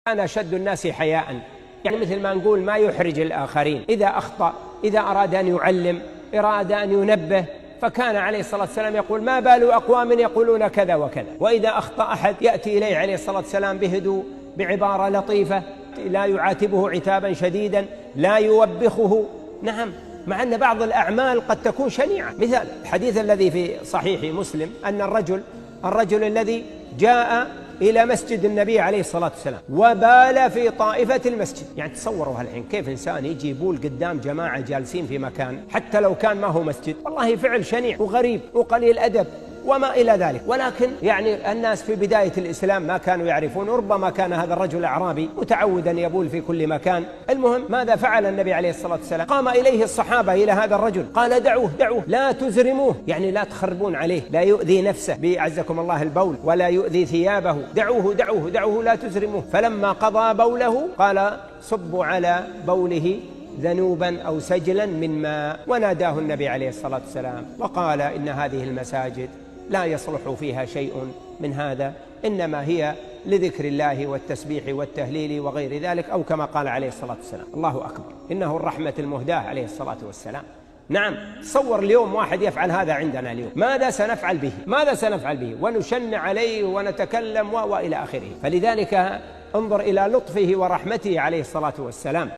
كان أشد الناس حياء، يعني مثل ما نقول ما يحرج الآخرين. إذا أخطأ، إذا أراد أن يعلم، أراد أن ينبه، فكان عليه الصلاة والسلام يقول: ما بال أقوام يقولون كذا وكذا. وإذا أخطأ أحد يأتي إليه عليه الصلاة والسلام بهدوء، بعبارة لطيفة، لا يعاتبه عتابا شديدا، لا يوبخه. نعم، مع أن بعض الأعمال قد تكون شنيعة. مثال الحديث الذي في صحيح مسلم أن الرجل الذي جاء إلى مسجد النبي عليه الصلاة والسلام وبال في طائفة المسجد. يعني تصوروا هالحين كيف إنسان يجي يبول قدام جماعة جالسين في مكان، حتى لو كان ما هو مسجد. والله فعل شنيع وغريب وقليل أدب وما إلى ذلك. ولكن يعني الناس في بداية الإسلام ما كانوا يعرفون، ربما كان هذا الرجل أعرابي متعودا يبول في كل مكان. المهم ماذا فعل النبي عليه الصلاة والسلام؟ قام إليه الصحابة إلى هذا الرجل قال: دعوه لا تزرموه، يعني لا تخربون عليه، لا يؤذي نفسه بعزكم الله البول ولا يؤذي ثيابه، دعوه لا تزرموه. فلما قضى بوله قال: صبوا على بوله ذنوبا أو سجلا من ماء. وناداه النبي عليه الصلاة والسلام وقال: إن هذه المساجد لا يصلح فيها شيء من هذا، إنما هي لذكر الله والتسبيح والتهليل وغير ذلك، أو كما قال عليه الصلاة والسلام. الله أكبر، إنه الرحمة المهداة عليه الصلاة والسلام. نعم، تصور اليوم واحد يفعل هذا عندنا اليوم، ماذا سنفعل به ونشن عليه ونتكلم وإلى آخره. فلذلك انظر إلى لطفه ورحمته عليه الصلاة والسلام.